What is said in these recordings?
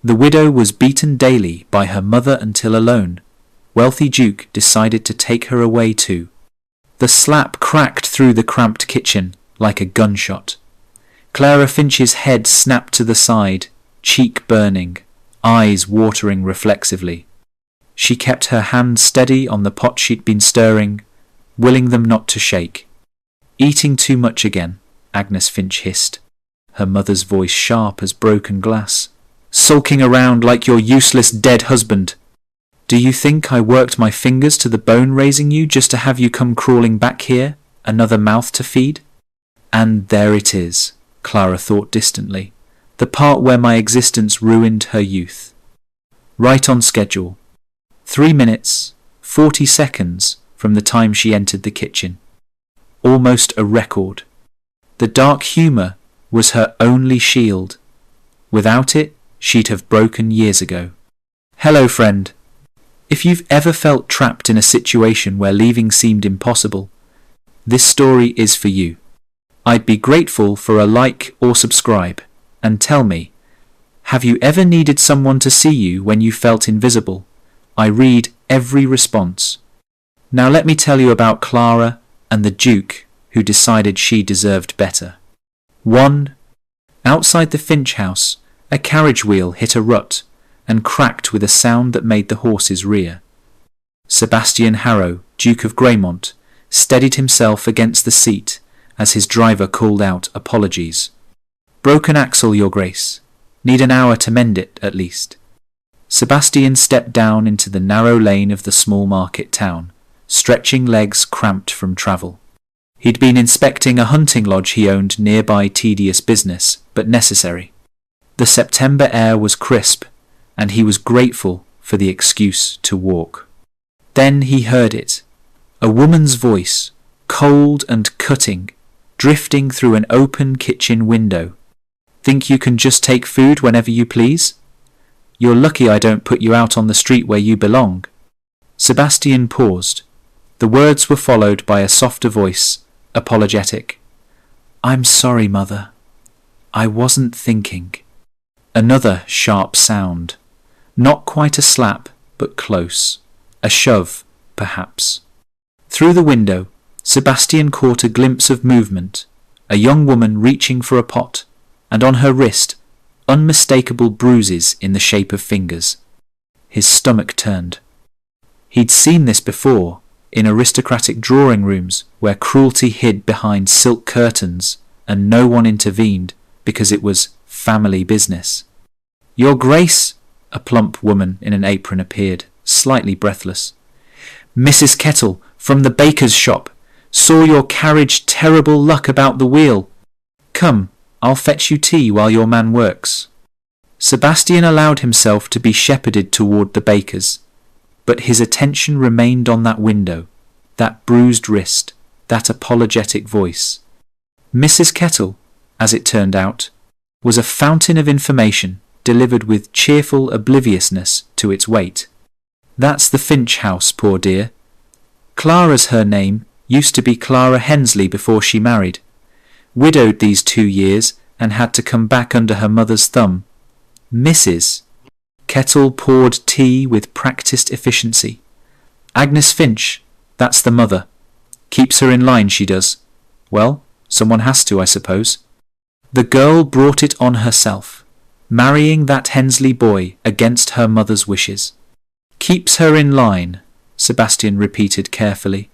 The widow was beaten daily by her mother until alone, wealthy Duke decided to take her away too. The slap cracked through the cramped kitchen like a gunshot. Clara Finch's head snapped to the side, cheek burning, eyes watering reflexively. She kept her hands steady on the pot she'd been stirring, willing them not to shake. "Eating too much again," Agnes Finch hissed, her mother's voice sharp as broken glass. "Sulking around like your useless dead husband. Do you think I worked my fingers to the bone raising you just to have you come crawling back here, another mouth to feed?" And there it is, Clara thought distantly, the part where my existence ruined her youth. Right on schedule. 3 minutes, 40 seconds from the time she entered the kitchen. Almost a record. The dark humour was her only shield. Without it, she'd have broken years ago. Hello, friend. If you've ever felt trapped in a situation where leaving seemed impossible, this story is for you. I'd be grateful for a like or subscribe, and tell me, have you ever needed someone to see you when you felt invisible? I read every response. Now let me tell you about Clara and the Duke who decided she deserved better. 1. Outside the Finch house, a carriage wheel hit a rut and cracked with a sound that made the horses rear. Sebastian Harrow, Duke of Greymont, steadied himself against the seat as his driver called out apologies. "Broken axle, Your Grace. Need an hour to mend it, at least." Sebastian stepped down into the narrow lane of the small market town, stretching legs cramped from travel. He'd been inspecting a hunting lodge he owned nearby, tedious business, but necessary. The September air was crisp, and he was grateful for the excuse to walk. Then he heard it, a woman's voice, cold and cutting, drifting through an open kitchen window. "Think you can just take food whenever you please? You're lucky I don't put you out on the street where you belong." Sebastian paused. The words were followed by a softer voice, apologetic. "I'm sorry, Mother. I wasn't thinking." Another sharp sound. Not quite a slap, but close. A shove, perhaps. Through the window, Sebastian caught a glimpse of movement, a young woman reaching for a pot, and on her wrist, unmistakable bruises in the shape of fingers. His stomach turned. He'd seen this before, in aristocratic drawing rooms where cruelty hid behind silk curtains and no one intervened because it was family business. "Your Grace," a plump woman in an apron appeared, slightly breathless. "Mrs. Kettle, from the baker's shop. Saw your carriage, terrible luck about the wheel. Come, I'll fetch you tea while your man works." Sebastian allowed himself to be shepherded toward the baker's, but his attention remained on that window, that bruised wrist, that apologetic voice. Mrs. Kettle, as it turned out, was a fountain of information delivered with cheerful obliviousness to its weight. "That's the Finch house, poor dear. Clara's her name, used to be Clara Hensley before she married. Widowed these 2 years and had to come back under her mother's thumb. Mrs. Kettle poured tea with practiced efficiency. "Agnes Finch, that's the mother. Keeps her in line, she does. Well, someone has to, I suppose. The girl brought it on herself, marrying that Hensley boy against her mother's wishes." "Keeps her in line," Sebastian repeated carefully.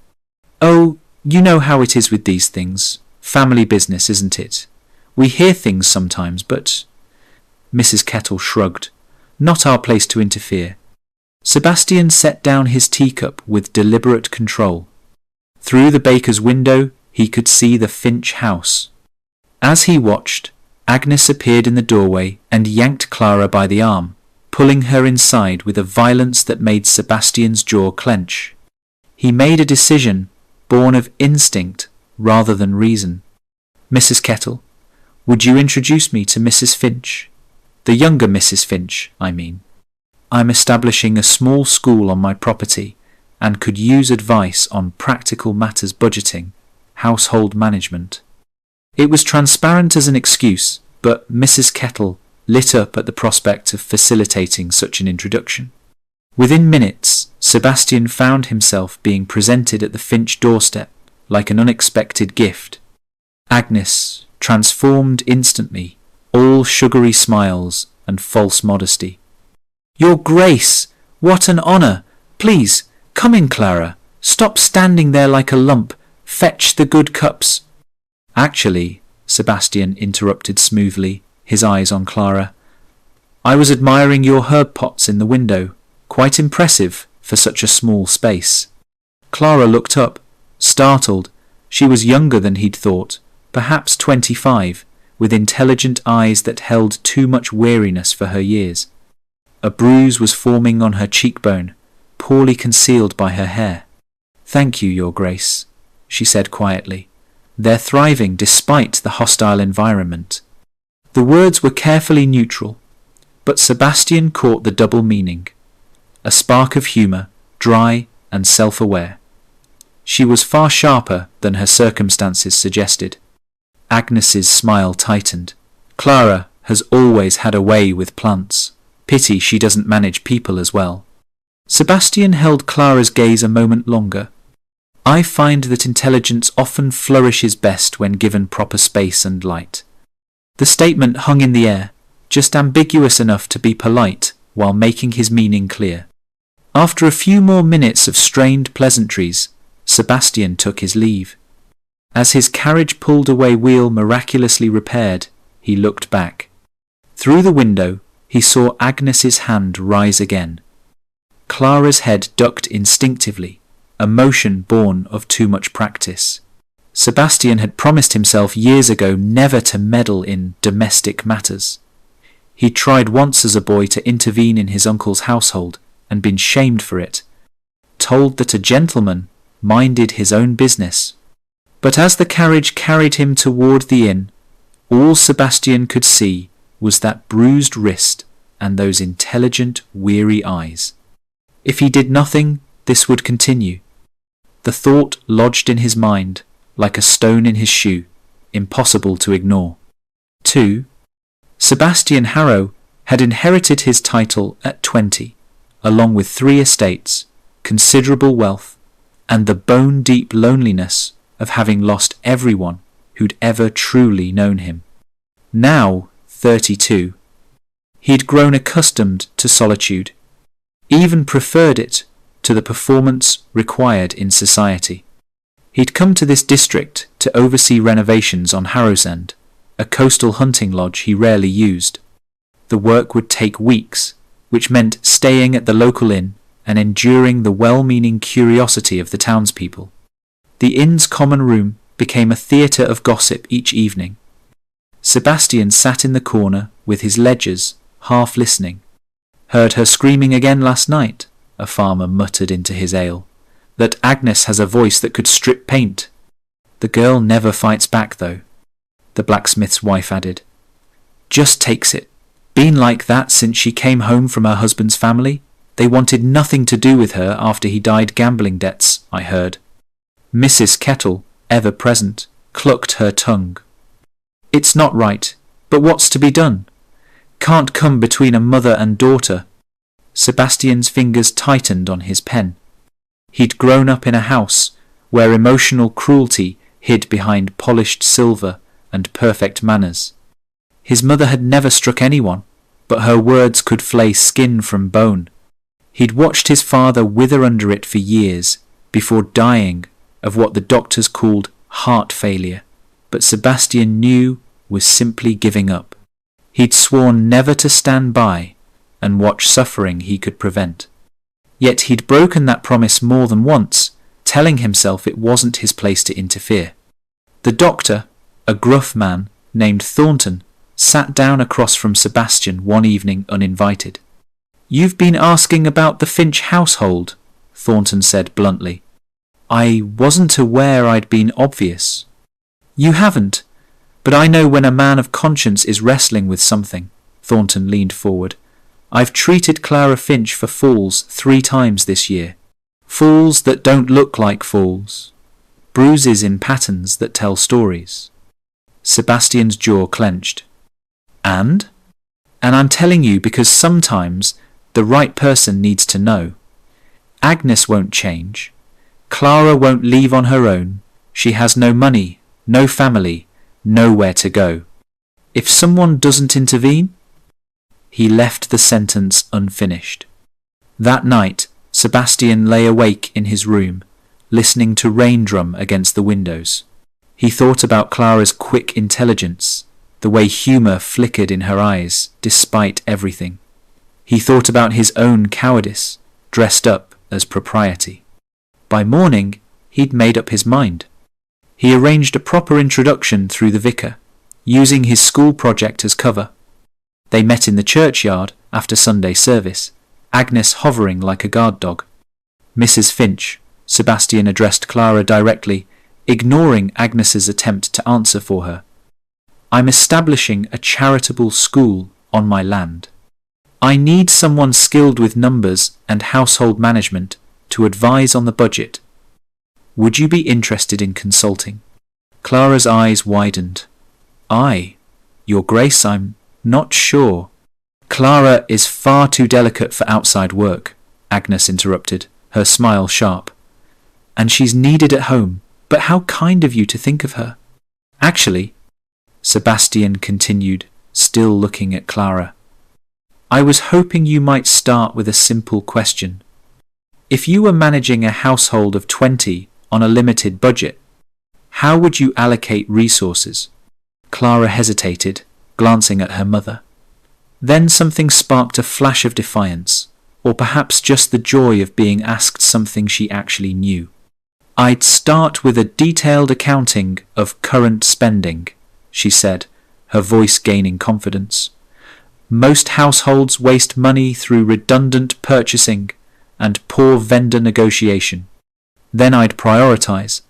"Oh, you know how it is with these things. Family business, isn't it? We hear things sometimes, but—" Mrs. Kettle shrugged. "Not our place to interfere." Sebastian set down his teacup with deliberate control. Through the baker's window, he could see the Finch house. As he watched, Agnes appeared in the doorway and yanked Clara by the arm, pulling her inside with a violence that made Sebastian's jaw clench. He made a decision, born of instinct rather than reason. "Mrs. Kettle, would you introduce me to Mrs. Finch? The younger Mrs. Finch, I mean. I'm establishing a small school on my property and could use advice on practical matters, budgeting, household management." It was transparent as an excuse, but Mrs. Kettle lit up at the prospect of facilitating such an introduction. Within minutes, Sebastian found himself being presented at the Finch doorstep like an unexpected gift. Agnes, transformed instantly, all sugary smiles and false modesty. "Your Grace! What an honour! Please, come in, Clara. Stop standing there like a lump. Fetch the good cups." "Actually," Sebastian interrupted smoothly, his eyes on Clara, "I was admiring your herb pots in the window. Quite impressive for such a small space." Clara looked up, startled. She was younger than he'd thought, perhaps 25, with intelligent eyes that held too much weariness for her years. A bruise was forming on her cheekbone, poorly concealed by her hair. "Thank you, Your Grace," she said quietly. "They're thriving despite the hostile environment." The words were carefully neutral, but Sebastian caught the double meaning. A spark of humour, dry and self-aware. She was far sharper than her circumstances suggested. Agnes's smile tightened. "Clara has always had a way with plants. Pity she doesn't manage people as well." Sebastian held Clara's gaze a moment longer. "I find that intelligence often flourishes best when given proper space and light." The statement hung in the air, just ambiguous enough to be polite while making his meaning clear. After a few more minutes of strained pleasantries, Sebastian took his leave. As his carriage pulled away, wheel miraculously repaired, he looked back. Through the window, he saw Agnes's hand rise again. Clara's head ducked instinctively, a motion born of too much practice. Sebastian had promised himself years ago never to meddle in domestic matters. He'd tried once as a boy to intervene in his uncle's household and been shamed for it, told that a gentleman minded his own business. But as the carriage carried him toward the inn, all Sebastian could see was that bruised wrist and those intelligent, weary eyes. If he did nothing, this would continue. The thought lodged in his mind, like a stone in his shoe, impossible to ignore. 2. Sebastian Harrow had inherited his title at 20, along with 3 estates, considerable wealth, and the bone-deep loneliness of having lost everyone who'd ever truly known him. Now 32, he'd grown accustomed to solitude, even preferred it to the performance required in society. He'd come to this district to oversee renovations on Harrow's End, a coastal hunting lodge he rarely used. The work would take weeks, which meant staying at the local inn and enduring the well-meaning curiosity of the townspeople. The inn's common room became a theatre of gossip each evening. Sebastian sat in the corner with his ledgers, half listening. "Heard her screaming again last night," a farmer muttered into his ale. "That Agnes has a voice that could strip paint." "The girl never fights back, though," the blacksmith's wife added. "Just takes it. Been like that since she came home from her husband's family. They wanted nothing to do with her after he died gambling debts, I heard." Mrs. Kettle, ever present, clucked her tongue. "It's not right, but what's to be done? Can't come between a mother and daughter." Sebastian's fingers tightened on his pen. He'd grown up in a house where emotional cruelty hid behind polished silver and perfect manners. His mother had never struck anyone, but her words could flay skin from bone. He'd watched his father wither under it for years, before dying of what the doctors called heart failure, but Sebastian knew was simply giving up. He'd sworn never to stand by and watch suffering he could prevent. Yet he'd broken that promise more than once, telling himself it wasn't his place to interfere. The doctor, a gruff man named Thornton, sat down across from Sebastian one evening uninvited. "You've been asking about the Finch household," Thornton said bluntly. "I wasn't aware I'd been obvious." "You haven't, but I know when a man of conscience is wrestling with something," Thornton leaned forward. "I've treated Clara Finch for fools 3 times this year. Fools that don't look like fools. Bruises in patterns that tell stories." Sebastian's jaw clenched. "And?" And I'm telling you because sometimes the right person needs to know. Agnes won't change. Clara won't leave on her own. She has no money, no family, nowhere to go. If someone doesn't intervene..." He left the sentence unfinished. That night, Sebastian lay awake in his room, listening to rain drum against the windows. He thought about Clara's quick intelligence, the way humour flickered in her eyes despite everything. He thought about his own cowardice, dressed up as propriety. By morning, he'd made up his mind. He arranged a proper introduction through the vicar, using his school project as cover. They met in the churchyard after Sunday service, Agnes hovering like a guard dog. "Mrs. Finch," Sebastian addressed Clara directly, ignoring Agnes's attempt to answer for her. "I'm establishing a charitable school on my land. I need someone skilled with numbers and household management to advise on the budget. Would you be interested in consulting?" Clara's eyes widened. "I? Your Grace, I'm not sure." "Clara is far too delicate for outside work," Agnes interrupted, her smile sharp. "And she's needed at home, but how kind of you to think of her." "Actually," Sebastian continued, still looking at Clara, "I was hoping you might start with a simple question. If you were managing a household of 20 on a limited budget, how would you allocate resources?" Clara hesitated, glancing at her mother. Then something sparked a flash of defiance, or perhaps just the joy of being asked something she actually knew. "I'd start with a detailed accounting of current spending," she said, her voice gaining confidence. "Most households waste money through redundant purchasing and poor vendor negotiation. Then I'd prioritize.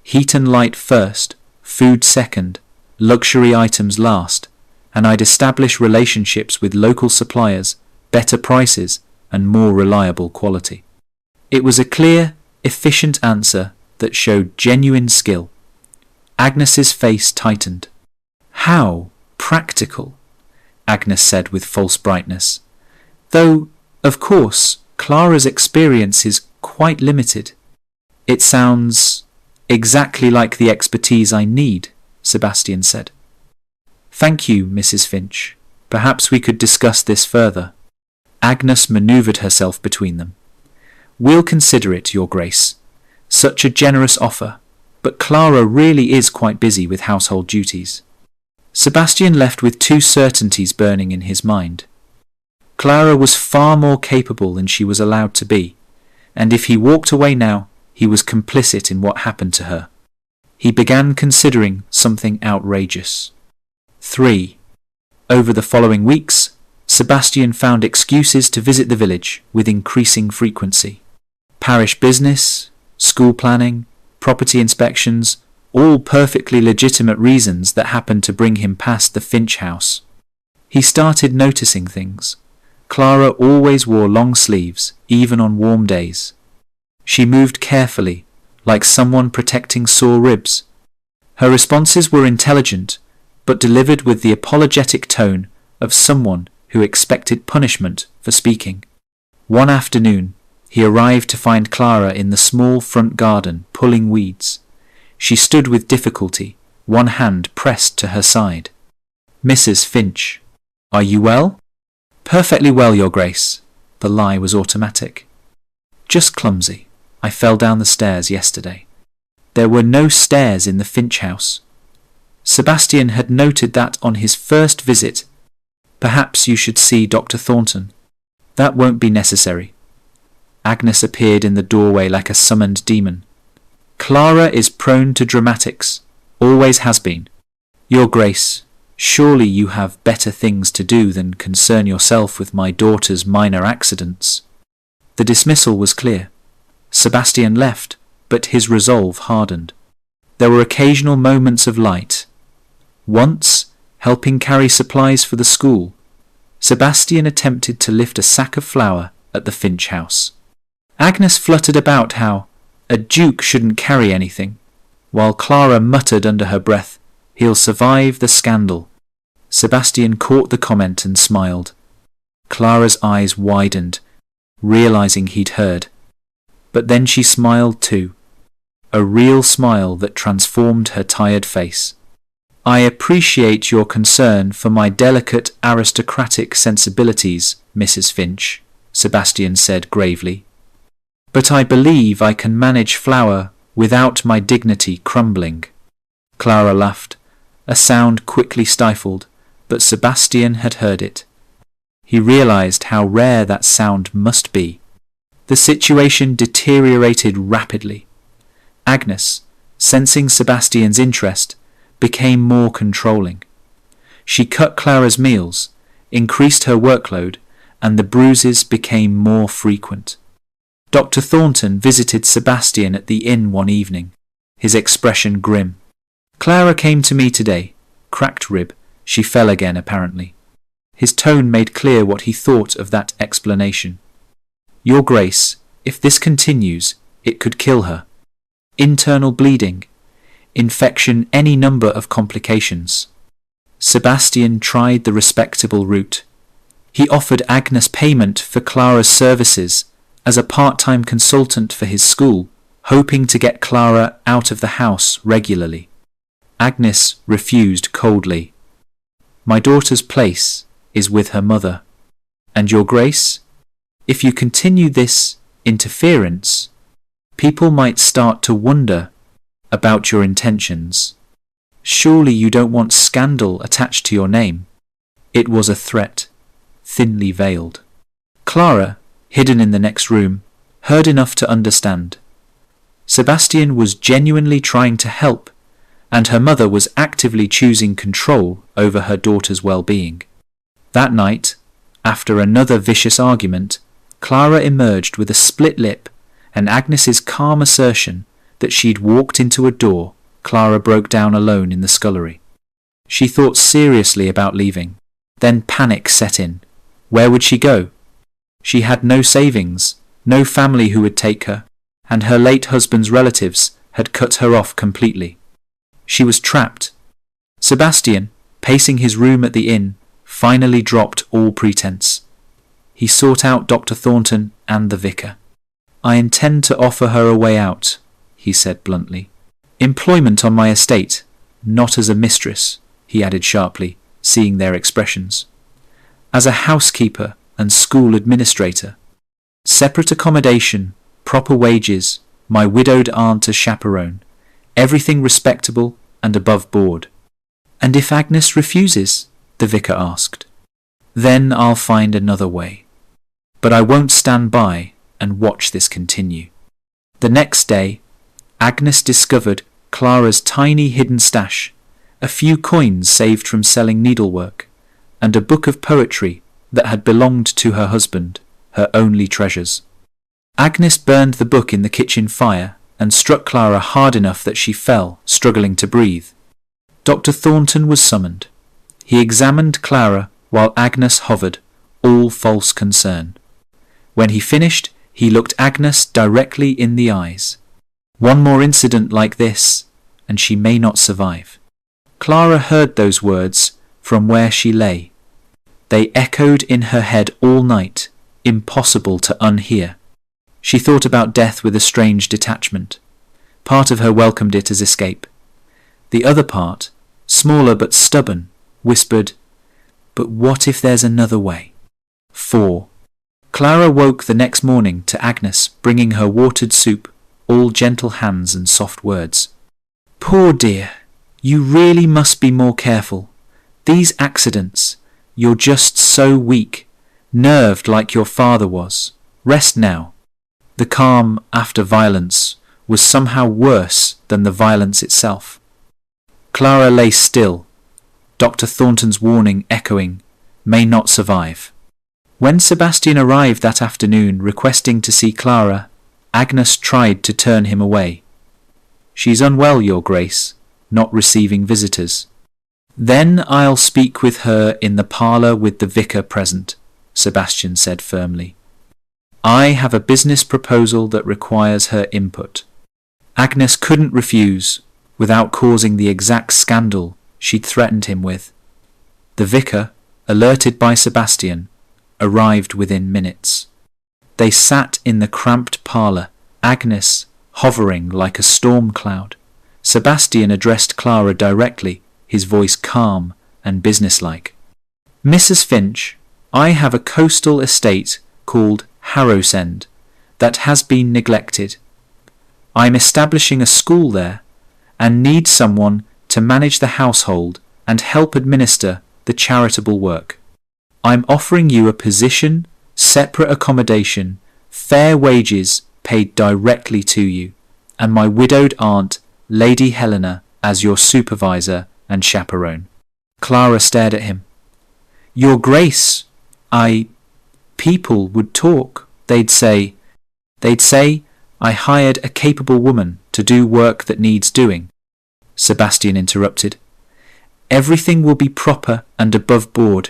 Heat and light first, food second, luxury items last, and I'd establish relationships with local suppliers, better prices, and more reliable quality." It was a clear, efficient answer that showed genuine skill. Agnes's face tightened. "How practical," Agnes said with false brightness. "Though, of course, Clara's experience is quite limited." "It sounds exactly like the expertise I need," Sebastian said. "Thank you, Mrs. Finch. Perhaps we could discuss this further." Agnes manoeuvred herself between them. "We'll consider it, Your Grace. Such a generous offer, but Clara really is quite busy with household duties." Sebastian left with two certainties burning in his mind. Clara was far more capable than she was allowed to be, and if he walked away now, he was complicit in what happened to her. He began considering something outrageous. 3. Over the following weeks, Sebastian found excuses to visit the village with increasing frequency. Parish business, school planning, property inspections, all perfectly legitimate reasons that happened to bring him past the Finch house. He started noticing things. Clara always wore long sleeves, even on warm days. She moved carefully, like someone protecting sore ribs. Her responses were intelligent, but delivered with the apologetic tone of someone who expected punishment for speaking. One afternoon, he arrived to find Clara in the small front garden pulling weeds. She stood with difficulty, one hand pressed to her side. "Mrs. Finch, are you well?" "Perfectly well, Your Grace." The lie was automatic. "Just clumsy. I fell down the stairs yesterday." There were no stairs in the Finch house. Sebastian had noted that on his first visit. "Perhaps you should see Dr. Thornton." "That won't be necessary." Agnes appeared in the doorway like a summoned demon. "Clara is prone to dramatics, always has been. Your Grace, surely you have better things to do than concern yourself with my daughter's minor accidents." The dismissal was clear. Sebastian left, but his resolve hardened. There were occasional moments of light. Once, helping carry supplies for the school, Sebastian attempted to lift a sack of flour at the Finch house. Agnes fluttered about how a duke shouldn't carry anything, while Clara muttered under her breath, "He'll survive the scandal." Sebastian caught the comment and smiled. Clara's eyes widened, realizing he'd heard. But then she smiled too. A real smile that transformed her tired face. I appreciate your concern for my delicate aristocratic sensibilities, Mrs. Finch, Sebastian said gravely. But I believe I can manage flour without my dignity crumbling. Clara laughed, a sound quickly stifled, but Sebastian had heard it. He realized how rare that sound must be. The situation deteriorated rapidly. Agnes, sensing Sebastian's interest, became more controlling. She cut Clara's meals, increased her workload, and the bruises became more frequent. Dr. Thornton visited Sebastian at the inn one evening, his expression grim. Clara came to me today, cracked rib. She fell again apparently. His tone made clear what he thought of that explanation. Your Grace, if this continues, it could kill her. Internal bleeding, infection, any number of complications. Sebastian tried the respectable route. He offered Agnes payment for Clara's services as a part-time consultant for his school, hoping to get Clara out of the house regularly. Agnes refused coldly. My daughter's place is with her mother. And Your Grace, if you continue this interference, people might start to wonder about your intentions. Surely you don't want scandal attached to your name. It was a threat, thinly veiled. Clara, hidden in the next room, heard enough to understand. Sebastian was genuinely trying to help, and her mother was actively choosing control over her daughter's well-being. That night, after another vicious argument, Clara emerged with a split lip, and Agnes's calm assertion that she'd walked into a door. Clara broke down alone in the scullery. She thought seriously about leaving. Then panic set in. Where would she go? She had no savings, no family who would take her, and her late husband's relatives had cut her off completely. She was trapped. Sebastian, pacing his room at the inn, finally dropped all pretense. He sought out Dr. Thornton and the vicar. I intend to offer her a way out, he said bluntly. Employment on my estate, not as a mistress, he added sharply, seeing their expressions. As a housekeeper and school administrator. Separate accommodation, proper wages, my widowed aunt as chaperone, everything respectable and above board. And if Agnes refuses? The vicar asked. Then I'll find another way. But I won't stand by and watch this continue. The next day, Agnes discovered Clara's tiny hidden stash, a few coins saved from selling needlework, and a book of poetry that had belonged to her husband, her only treasures. Agnes burned the book in the kitchen fire and struck Clara hard enough that she fell, struggling to breathe. Dr. Thornton was summoned. He examined Clara while Agnes hovered, all false concern. When he finished, he looked Agnes directly in the eyes. One more incident like this, and she may not survive. Clara heard those words from where she lay. They echoed in her head all night, impossible to unhear. She thought about death with a strange detachment. Part of her welcomed it as escape. The other part, smaller but stubborn, whispered, but what if there's another way? 4. Clara woke the next morning to Agnes bringing her watered soup, all gentle hands and soft words. Poor dear, you really must be more careful. These accidents, you're just so weak, nerved like your father was. Rest now. The calm after violence was somehow worse than the violence itself. Clara lay still, Dr. Thornton's warning echoing, may not survive. When Sebastian arrived that afternoon requesting to see Clara, Agnes tried to turn him away. She's unwell, Your Grace, not receiving visitors. Then I'll speak with her in the parlour with the vicar present, Sebastian said firmly. I have a business proposal that requires her input. Agnes couldn't refuse without causing the exact scandal she'd threatened him with. The vicar, alerted by Sebastian, arrived within minutes. They sat in the cramped parlour, Agnes hovering like a storm cloud. Sebastian addressed Clara directly, his voice calm and businesslike. "Mrs. Finch, I have a coastal estate called Harrowsend that has been neglected. I'm establishing a school there and need someone to manage the household and help administer the charitable work. I'm offering you a position, separate accommodation, fair wages paid directly to you, and my widowed aunt, Lady Helena, as your supervisor and chaperone." Clara stared at him. "Your Grace, people would talk. They'd say I hired a capable woman to do work that needs doing." Sebastian interrupted. "Everything will be proper and above board.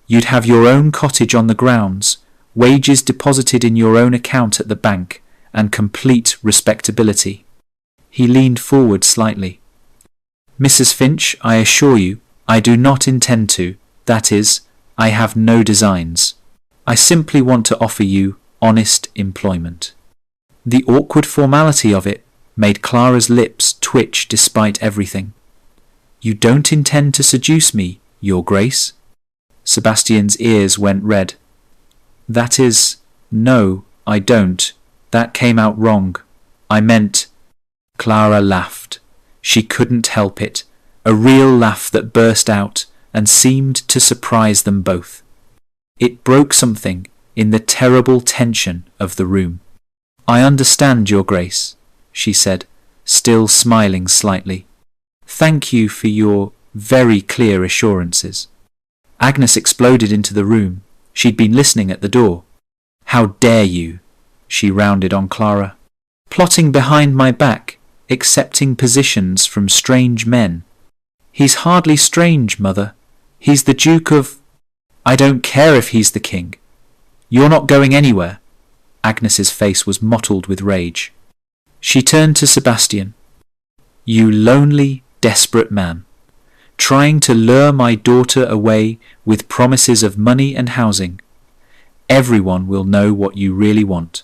You'd have your own cottage on the grounds, wages deposited in your own account at the bank, and complete respectability." He leaned forward slightly. "Mrs. Finch, I assure you, I do not intend to. That is, I have no designs. I simply want to offer you honest employment." The awkward formality of it made Clara's lips twitch despite everything. "You don't intend to seduce me, Your Grace?" Sebastian's ears went red. "That is, no, I don't. That came out wrong. I meant—" Clara laughed. She couldn't help it, a real laugh that burst out and seemed to surprise them both. It broke something in the terrible tension of the room. "I understand, Your Grace," she said, still smiling slightly. "Thank you for your very clear assurances." Agnes exploded into the room. She'd been listening at the door. "How dare you?" she rounded on Clara. "Plotting behind my back, accepting positions from strange men." "He's hardly strange, Mother. He's the Duke of—" "I don't care if he's the king. You're not going anywhere." Agnes's face was mottled with rage. She turned to Sebastian. "You lonely, desperate man, trying to lure my daughter away with promises of money and housing. Everyone will know what you really want."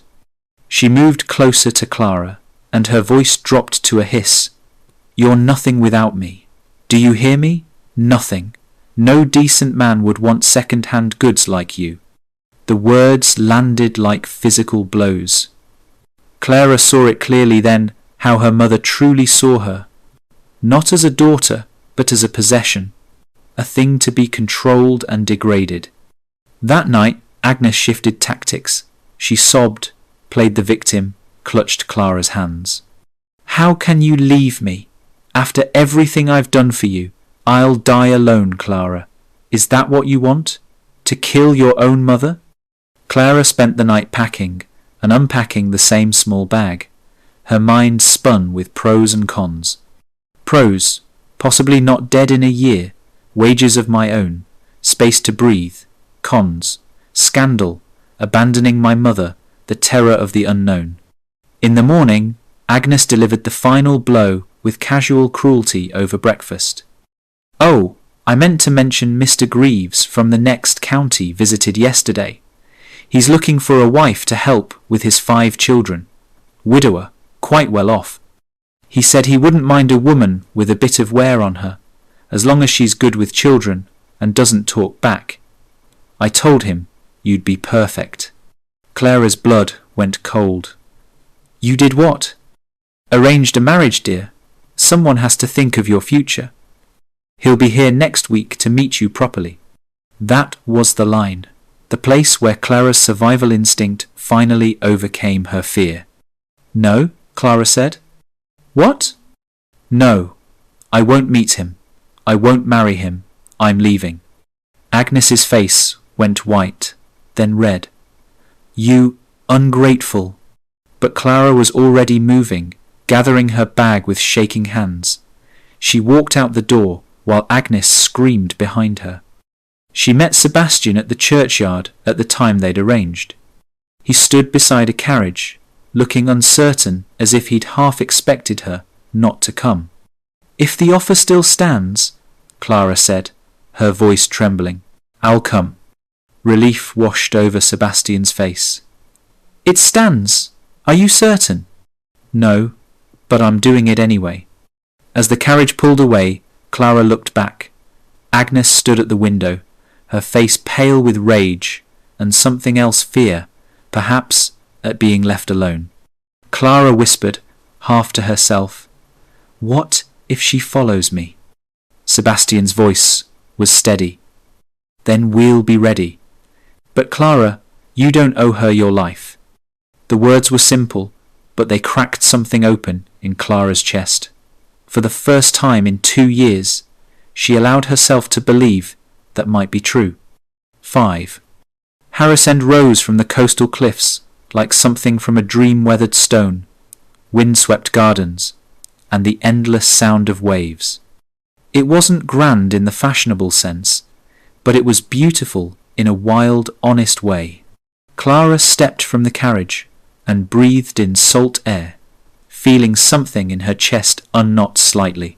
She moved closer to Clara, and her voice dropped to a hiss. "You're nothing without me. Do you hear me? Nothing. No decent man would want second-hand goods like you." The words landed like physical blows. Clara saw it clearly then, how her mother truly saw her. Not as a daughter, but as a possession, a thing to be controlled and degraded. That night, Agnes shifted tactics. She sobbed, played the victim, clutched Clara's hands. "How can you leave me? After everything I've done for you, I'll die alone, Clara. Is that what you want? To kill your own mother?" Clara spent the night packing and unpacking the same small bag. Her mind spun with pros and cons. Pros, possibly not dead in a year, wages of my own, space to breathe. Cons, scandal, abandoning my mother, the terror of the unknown. In the morning, Agnes delivered the final blow with casual cruelty over breakfast. "Oh, I meant to mention Mr. Greaves from the next county visited yesterday. He's looking for a wife to help with his 5 children. Widower, quite well off. He said he wouldn't mind a woman with a bit of wear on her, as long as she's good with children and doesn't talk back. I told him you'd be perfect." Clara's blood went cold. "You did what?" "Arranged a marriage, dear. Someone has to think of your future. He'll be here next week to meet you properly." That was the line, the place where Clara's survival instinct finally overcame her fear. "No," Clara said. "What?" "No, I won't meet him. I won't marry him. I'm leaving." Agnes's face went white, then red. "You ungrateful." But Clara was already moving, gathering her bag with shaking hands. She walked out the door while Agnes screamed behind her. She met Sebastian at the churchyard at the time they'd arranged. He stood beside a carriage, looking uncertain as if he'd half expected her not to come. "If the offer still stands," Clara said, her voice trembling. "I'll come." Relief washed over Sebastian's face. "It stands. Are you certain?" "No, but I'm doing it anyway." As the carriage pulled away, Clara looked back. Agnes stood at the window, her face pale with rage and something else, fear, perhaps at being left alone. Clara whispered, half to herself, "What if she follows me?" Sebastian's voice was steady. "Then we'll be ready. But Clara, you don't owe her your life." The words were simple, but they cracked something open in Clara's chest. For the first time in 2 years, she allowed herself to believe that might be true. 5. Harrisend rose from the coastal cliffs like something from a dream-weathered stone, windswept gardens, and the endless sound of waves. It wasn't grand in the fashionable sense, but it was beautiful in a wild, honest way. Clara stepped from the carriage and breathed in salt air, feeling something in her chest unknot slightly.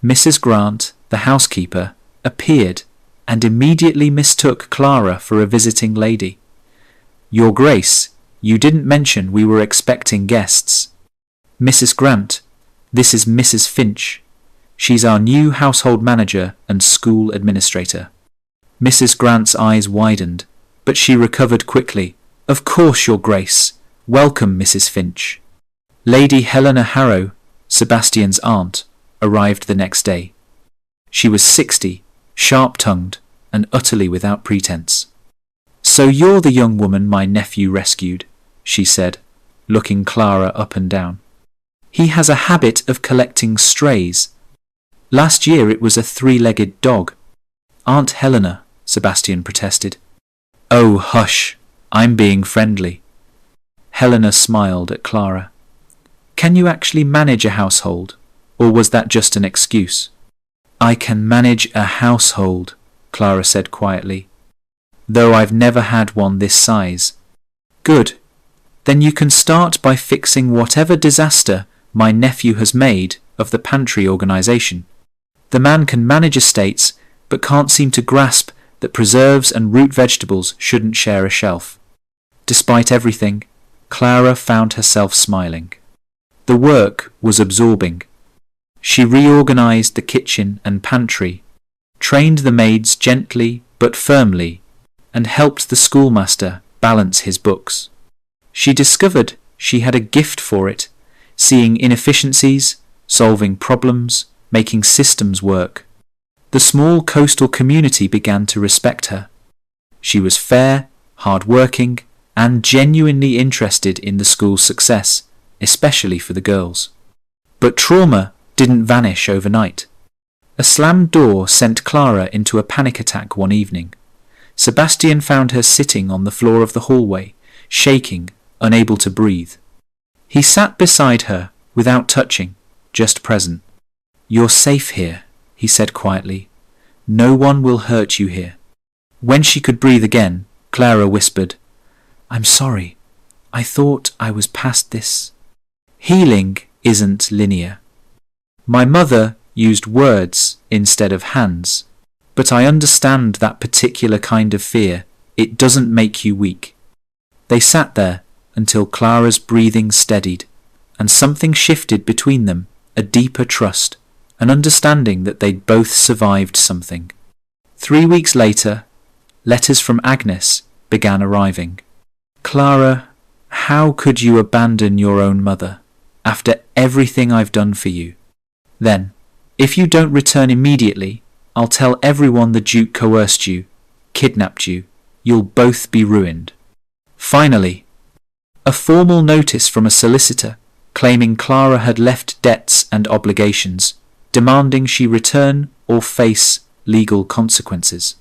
Mrs. Grant, the housekeeper, appeared and immediately mistook Clara for a visiting lady. "Your Grace, you didn't mention we were expecting guests." "Mrs. Grant, this is Mrs. Finch. She's our new household manager and school administrator." Mrs. Grant's eyes widened, but she recovered quickly. "Of course, Your Grace. Welcome, Mrs. Finch." Lady Helena Harrow, Sebastian's aunt, arrived the next day. She was 60, sharp-tongued, and utterly without pretense. "So you're the young woman my nephew rescued," she said, looking Clara up and down. "He has a habit of collecting strays. Last year it was a 3-legged dog." "Aunt Helena," Sebastian protested. "Oh, hush, I'm being friendly." Helena smiled at Clara. "Can you actually manage a household, or was that just an excuse?" "I can manage a household," Clara said quietly, "though I've never had one this size." "Good. Then you can start by fixing whatever disaster my nephew has made of the pantry organisation. The man can manage estates, but can't seem to grasp that preserves and root vegetables shouldn't share a shelf." Despite everything, Clara found herself smiling. The work was absorbing. She reorganized the kitchen and pantry, trained the maids gently but firmly, and helped the schoolmaster balance his books. She discovered she had a gift for it, seeing inefficiencies, solving problems, making systems work. The small coastal community began to respect her. She was fair, hard-working, and genuinely interested in the school's success, especially for the girls. But trauma didn't vanish overnight. A slammed door sent Clara into a panic attack one evening. Sebastian found her sitting on the floor of the hallway, shaking, unable to breathe. He sat beside her, without touching, just present. "You're safe here," he said quietly. "No one will hurt you here." When she could breathe again, Clara whispered, "I'm sorry. I thought I was past this." Healing isn't linear. My mother used words instead of hands, but I understand that particular kind of fear. It doesn't make you weak. They sat there until Clara's breathing steadied, and something shifted between them, a deeper trust, an understanding that they'd both survived something. 3 weeks later, letters from Agnes began arriving. "Clara, how could you abandon your own mother, after everything I've done for you? Then, if you don't return immediately, I'll tell everyone the Duke coerced you, kidnapped you. You'll both be ruined." Finally, a formal notice from a solicitor claiming Clara had left debts and obligations, demanding she return or face legal consequences.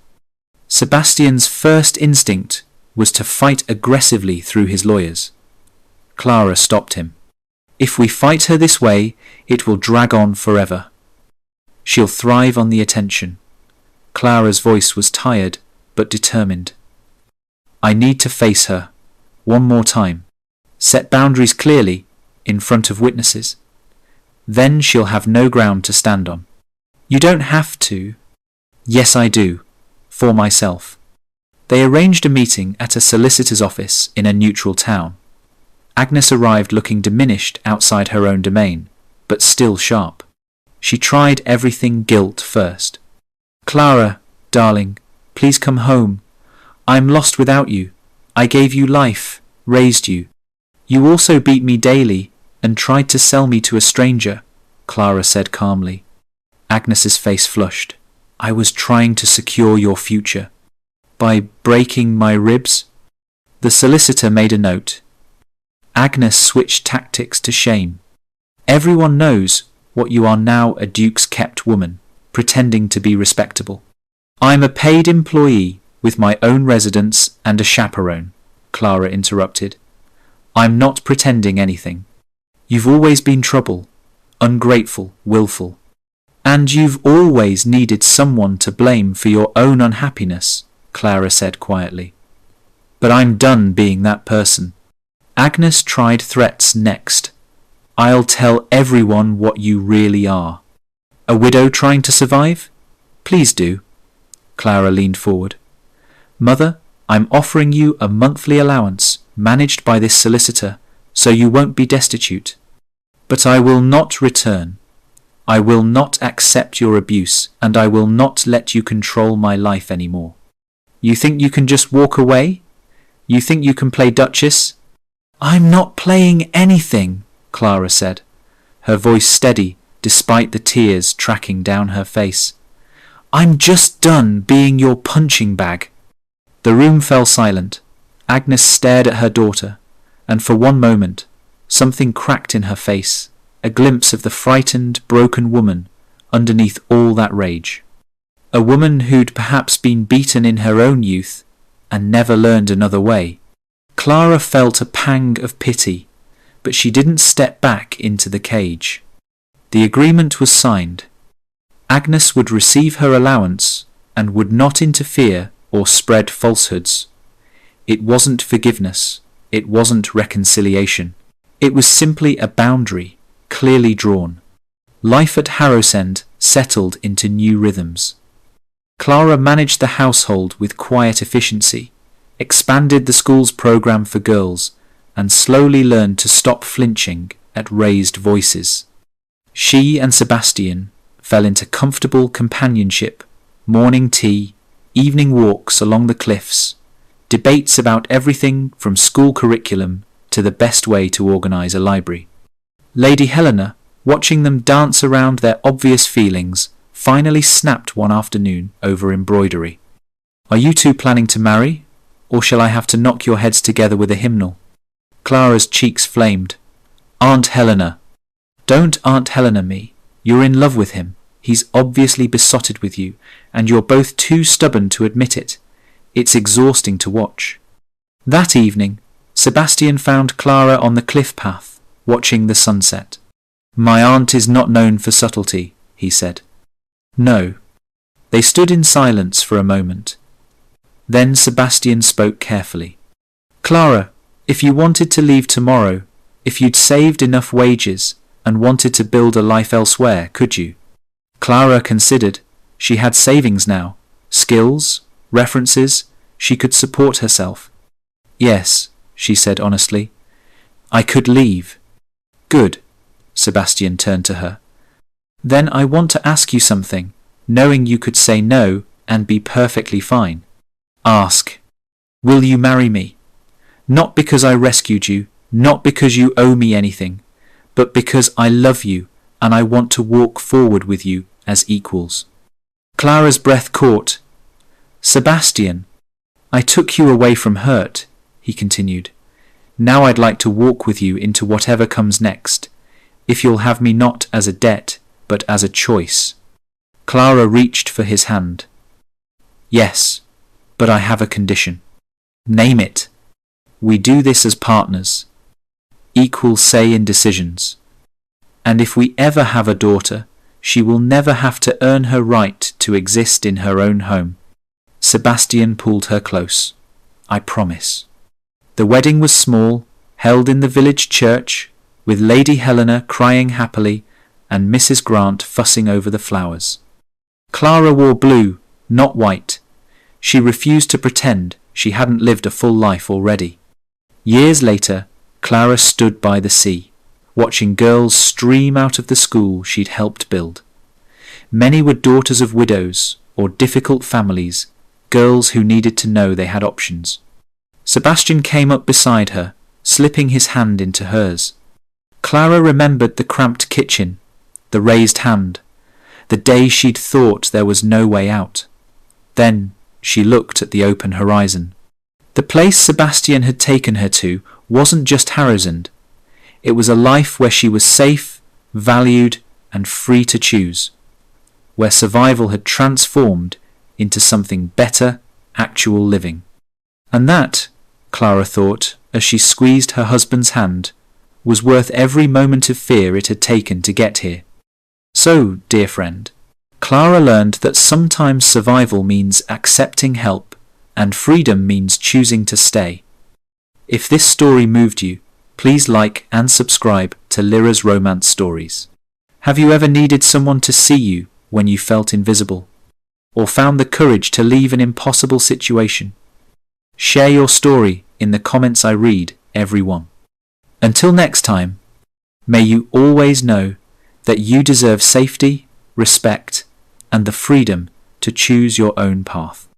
Sebastian's first instinct was to fight aggressively through his lawyers. Clara stopped him. "If we fight her this way, it will drag on forever. She'll thrive on the attention." Clara's voice was tired but determined. "I need to face her. One more time. Set boundaries clearly, in front of witnesses. Then she'll have no ground to stand on." "You don't have to." Yes, I do. For myself. They arranged a meeting at a solicitor's office in a neutral town. Agnes arrived looking diminished outside her own domain, but still sharp. She tried everything guilt first. Clara, darling, please come home. I'm lost without you. I gave you life, raised you. You also beat me daily and tried to sell me to a stranger, Clara said calmly. Agnes's face flushed. I was trying to secure your future. By breaking my ribs? The solicitor made a note. Agnes switched tactics to shame. Everyone knows what you are now, a duke's kept woman, pretending to be respectable. I'm a paid employee with my own residence and a chaperone, Clara interrupted. I'm not pretending anything. You've always been trouble, ungrateful, willful. And you've always needed someone to blame for your own unhappiness, Clara said quietly. But I'm done being that person. Agnes tried threats next. I'll tell everyone what you really are. A widow trying to survive? Please do. Clara leaned forward. Mother, I'm offering you a monthly allowance managed by this solicitor, so you won't be destitute. But I will not return. I will not accept your abuse, and I will not let you control my life anymore. You think you can just walk away? You think you can play Duchess? I'm not playing anything, Clara said, her voice steady despite the tears tracking down her face. I'm just done being your punching bag. The room fell silent. Agnes stared at her daughter, and for one moment, something cracked in her face, a glimpse of the frightened, broken woman underneath all that rage. A woman who'd perhaps been beaten in her own youth and never learned another way. Clara felt a pang of pity, but she didn't step back into the cage. The agreement was signed. Agnes would receive her allowance and would not interfere or spread falsehoods. It wasn't forgiveness. It wasn't reconciliation. It was simply a boundary, clearly drawn. Life at Harrowsend settled into new rhythms. Clara managed the household with quiet efficiency, expanded the school's program for girls, and slowly learned to stop flinching at raised voices. She and Sebastian fell into comfortable companionship, morning tea, evening walks along the cliffs, debates about everything from school curriculum to the best way to organise a library. Lady Helena, watching them dance around their obvious feelings, finally snapped one afternoon over embroidery. Are you two planning to marry, or shall I have to knock your heads together with a hymnal? Clara's cheeks flamed. Aunt Helena. Don't Aunt Helena me. You're in love with him. He's obviously besotted with you, and you're both too stubborn to admit it. It's exhausting to watch. That evening, Sebastian found Clara on the cliff path, watching the sunset. My aunt is not known for subtlety, he said. No. They stood in silence for a moment. Then Sebastian spoke carefully. Clara, if you wanted to leave tomorrow, if you'd saved enough wages and wanted to build a life elsewhere, could you? Clara considered. She had savings now, skills, references, she could support herself. Yes, she said honestly. I could leave. Good. Sebastian turned to her. Then I want to ask you something, knowing you could say no and be perfectly fine. Ask. Will you marry me? Not because I rescued you, not because you owe me anything, but because I love you and I want to walk forward with you as equals. Clara's breath caught. Sebastian, I took you away from hurt, he continued. Now I'd like to walk with you into whatever comes next, if you'll have me not as a debt, but as a choice. Clara reached for his hand. Yes, but I have a condition. Name it. We do this as partners. Equal say in decisions. And if we ever have a daughter, she will never have to earn her right to exist in her own home. Sebastian pulled her close. I promise. The wedding was small, held in the village church, with Lady Helena crying happily and Mrs. Grant fussing over the flowers. Clara wore blue, not white. She refused to pretend she hadn't lived a full life already. Years later, Clara stood by the sea, watching girls stream out of the school she'd helped build. Many were daughters of widows or difficult families, girls who needed to know they had options. Sebastian came up beside her, slipping his hand into hers. Clara remembered the cramped kitchen, the raised hand, the day she'd thought there was no way out. Then she looked at the open horizon. The place Sebastian had taken her to wasn't just Harrowsand. It was a life where she was safe, valued, and free to choose, where survival had transformed into something better, actual living. And that, Clara thought, as she squeezed her husband's hand, was worth every moment of fear it had taken to get here. So, dear friend, Clara learned that sometimes survival means accepting help, and freedom means choosing to stay. If this story moved you, please like and subscribe to Lyra's Romance Stories. Have you ever needed someone to see you when you felt invisible? Or found the courage to leave an impossible situation? Share your story in the comments. I read every one. Until next time, may you always know that you deserve safety, respect, and the freedom to choose your own path.